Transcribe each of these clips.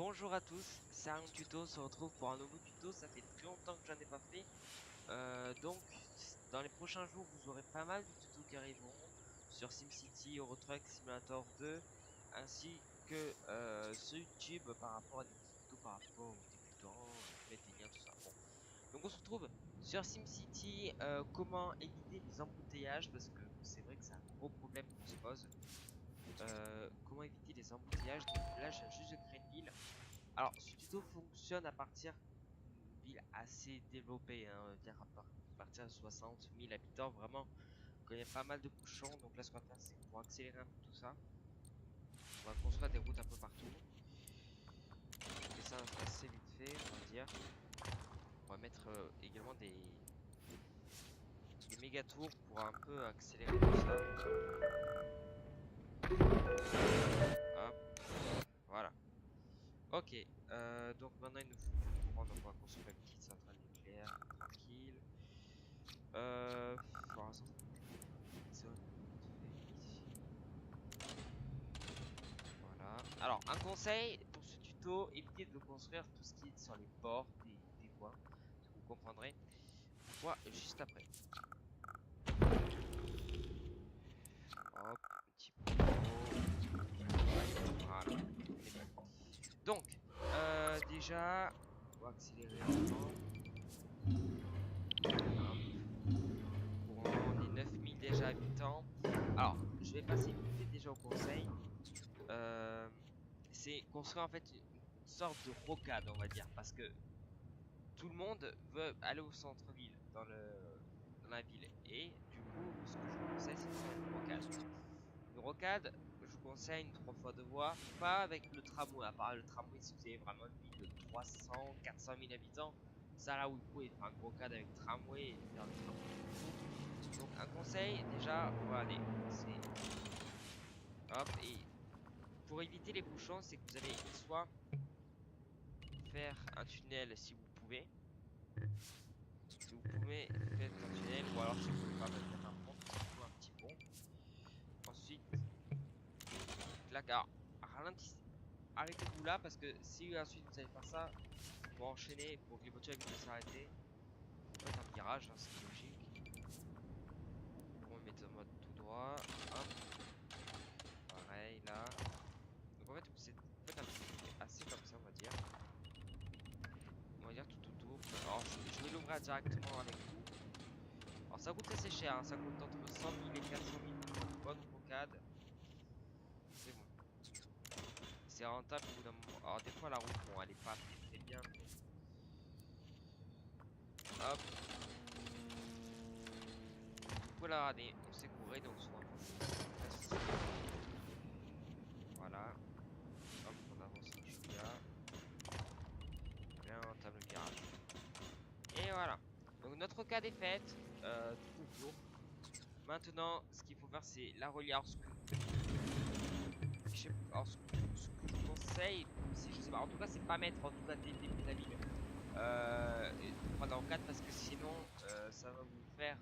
Bonjour à tous, c'est un tuto, on se retrouve pour un nouveau tuto, ça fait très longtemps que j'en ai pas fait. Donc dans les prochains jours vous aurez pas mal de tutos qui arriveront sur SimCity, Euro Truck Simulator 2 ainsi que sur YouTube par rapport à des tutos par rapport aux débutants, mettre des liens tout ça. Bon. Donc on se retrouve sur SimCity, comment éviter les embouteillages parce que c'est vrai que c'est un gros problème qu'on se pose. Comment éviter les embouteillages. Donc là je viens juste de créer une ville. Alors ce tuto fonctionne à partir d'une ville assez développée, hein, on va dire à partir de 60 000 habitants, vraiment quand il y a pas mal de bouchons. Donc là ce qu'on va faire c'est pour accélérer un peu tout ça, on va construire des routes un peu partout. Et ça assez vite fait on va dire. On va mettre également des méga tours pour un peu accélérer tout ça. Hop, voilà. Ok, donc maintenant il nous faut du courant, donc on va construire une petite centrale nucléaire tranquille. Pour l'instant, zone vite fait ici. Voilà. Alors, un conseil pour ce tuto, évitez de construire tout ce qui est sur les bords des voies. Vous comprendrez. Pourquoi juste après. Hop, un petit peu. Voilà. Donc, déjà, on va accélérer avant. On est 9000 déjà habitants. Alors, je vais passer vite fait déjà au conseil. C'est construire en fait une sorte de rocade, on va dire, parce que tout le monde veut aller au centre-ville, dans la ville, et du coup, ce que je vous conseille, c'est de faire une rocade. Une rocade, je vous conseille une 3 fois 2 voies, pas avec le tramway, à part le tramway si vous avez vraiment une ville de 300, 400 000 habitants, ça là où vous pouvez faire une rocade avec tramway et faire le tramway. Donc un conseil, déjà, pour aller, c'est hop, et pour éviter les bouchons, c'est que vous allez soit faire un tunnel si vous pouvez. Si vous pouvez, faites un tunnel, ou alors si vous pouvez pas, faites un pont, surtout un petit pont. Ensuite, clac, alors, ralentissez, arrêtez-vous là, parce que si ensuite vous allez faire ça, pour enchaîner, pour que les voitures évitent de s'arrêter, faites un virage, hein, c'est logique. On va mettre en mode tout droit, hop, pareil là. Donc en fait, vous faites un truc assez comme ça, on va dire. On va dire tout autour. Alors, je vais l'ouvrir directement avec vous. Alors, ça coûte assez cher, hein. Ça coûte entre 100 000 et 400 000 pour une bonne rocade. C'est bon. C'est rentable au bout d'un moment. Alors, des fois, la route, bon, elle est pas très bien, mais. Hop. Vous pouvez la rader. On s'est couré, donc souvent, facile. Voilà. Hop, on avance un chouïa. Bien, on entame le virage. Et voilà. Donc, notre rocade est faite. Tout autour. Maintenant, ce qu'il faut faire, c'est la relier. Alors, ce que je vous conseille, c'est, je sais pas, en tout cas, c'est pas mettre en tout cas dès le début de la ville. Pas dans le cadre parce que sinon, ça va vous faire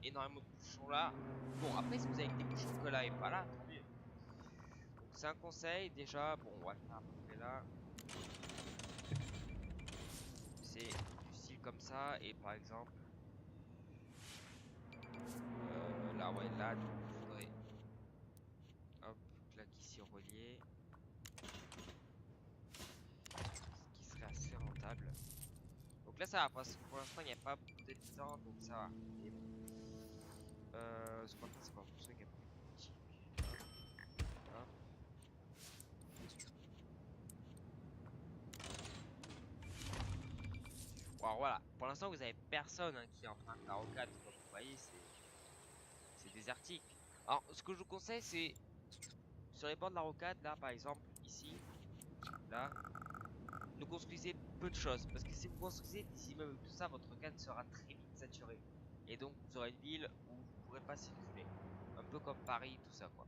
énormément de bouchons là. Bon, après, si vous avez des bouchons que là et pas là, tant mieux. Donc, c'est un conseil. Déjà, bon, on va le faire à peu près là. C'est du style comme ça. Et par exemple, là, ouais, là, du coup, il faudrait, hop, clac ici relié. Ce qui serait assez rentable. Donc là, ça va, parce que pour l'instant, il n'y a pas beaucoup d'habitants, donc ça va. Mais bon. Ce qu'on va faire, c'est qu'on va construire également une boutique. Hop, hop. Alors voilà, pour l'instant, vous avez personne hein, qui est en train de la rocade. Comme vous voyez, c'est désertique. Alors, ce que je vous conseille, c'est sur les bords de la rocade, là, par exemple, ici, là, ne construisez peu de choses. Parce que si vous construisez des immeubles et tout ça, votre rocade sera très vite saturée. Et donc, vous aurez une ville où vous ne pourrez pas circuler. Un peu comme Paris, tout ça, quoi.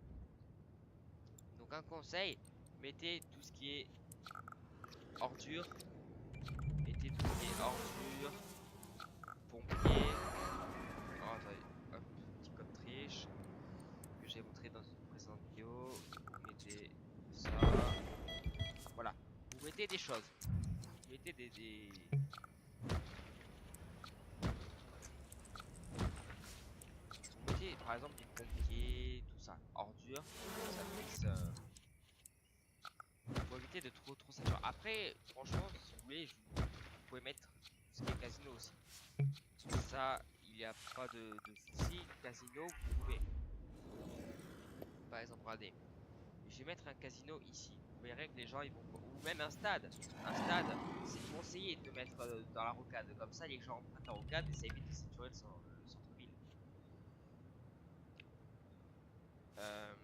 Donc, un conseil, mettez tout ce qui est ordures. Mettez tout ce qui est ordures, pompiers. Oh, attendez, hop, petit code triche que j'ai montré dans une précédente vidéo. Vous mettez ça. Voilà. Vous mettez mettez des choses. Vous mettez vous mettez par exemple des pompiers, tout ça, ordures, pour ça puisse pour éviter de trop saturer. Après, franchement, si vous voulez, vous pouvez mettre ce qui est casino aussi. Ça, il n'y a pas de souci. Casino, vous pouvez. Par exemple, regardez, je vais mettre un casino ici. Vous verrez que les gens ils vont. Ou même un stade. Un stade, c'est conseillé de mettre dans la rocade. Comme ça, les gens empruntent la rocade et ça évite de saturer le centre-ville. Euh,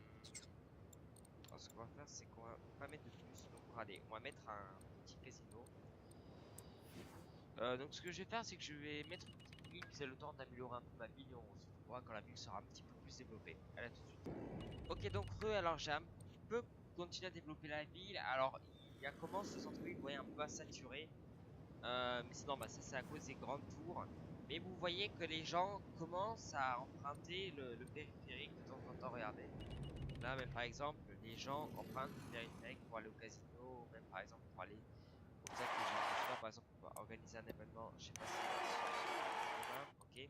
alors, ce qu'on va faire, c'est qu'on va pas mettre de plus. Donc, regardez, on va mettre un petit casino. Donc, ce que je vais faire, c'est que je vais mettre une petite ville. C'est le temps d'améliorer un peu ma ville et on se retrouvera quand la ville sera un petit peu plus développée. Allez, à tout de suite. Ok, donc alors j'ai un peu continué à développer la ville. Alors, il commence le centre-ville, vous voyez, un peu à saturer. Mais c'est normal, ça c'est à cause des grandes tours. Mais vous voyez que les gens commencent à emprunter le périphérique de temps en temps, regardez. Là, même par exemple, les gens empruntent le périphérique pour aller au casino, ou même par exemple pour aller au théâtre que j'ai faire, par exemple, pour organiser un événement, je sais pas si ok.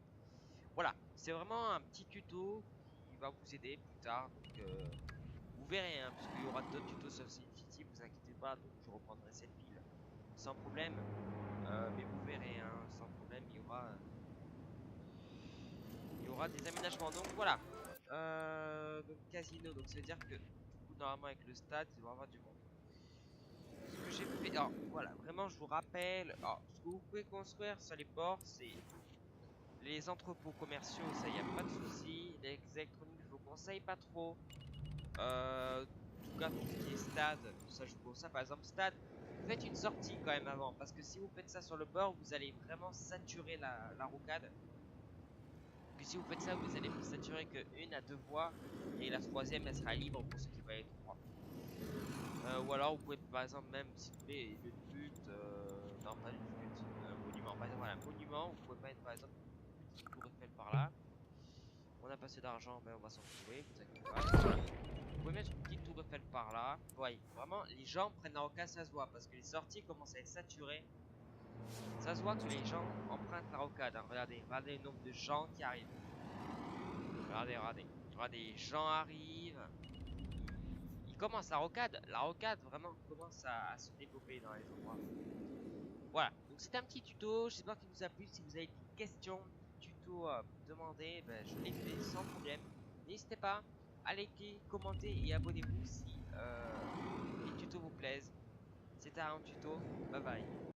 Voilà, c'est vraiment un petit tuto qui va vous aider plus tard. Donc, vous verrez, hein, parce qu'il y aura d'autres tutos sur SimCity, vous inquiétez pas. Donc, je reprendrai cette ville sans problème. Mais vous verrez, hein, sans problème, il y aura des aménagements. Donc, voilà. Donc, casino. Donc, ça veut dire que, du coup, normalement, avec le stade, il va y avoir du monde. Ce que j'ai fait. Alors, voilà, vraiment, je vous rappelle. Alors, ce que vous pouvez construire sur les ports, c'est les entrepôts commerciaux, ça y a pas de souci. Les électroniques, je vous conseille pas trop. En tout cas, pour ce qui est stade, tout ça, je vous conseille. Par exemple, stade, faites une sortie quand même avant. Parce que si vous faites ça sur le bord, vous allez vraiment saturer la rocade. Que si vous faites ça, vous allez saturer que une à deux voies. Et la troisième, elle sera libre pour ceux qui veulent aller tout droit. Ou alors, vous pouvez par exemple, même si vous voulez, le but. Non, pas le but. Un monument. Par exemple, voilà, un monument. Vous pouvez mettre par exemple une petite tour Eiffel par là. On a pas assez d'argent, mais on va s'en trouver, vous inquiétez pas. Voilà. Vous pouvez mettre une petite tour Eiffel par là. Ouais, vraiment, les gens prennent la rocade, ça se voit. Parce que les sorties commencent à être saturées. Ça se voit que les gens empruntent la rocade. Hein. Regardez, regardez le nombre de gens qui arrivent. Regardez, regardez. Regardez, les gens arrivent. Ils commencent la rocade. La rocade, vraiment, commence à se développer dans les endroits. Voilà, donc c'était un petit tuto. J'espère qu'il vous a plu. Si vous avez des questions, des tutos à me demander, ben, je les fais sans problème. N'hésitez pas à liker, commenter et abonnez-vous si les tutos vous plaisent. C'était un tuto. Bye bye.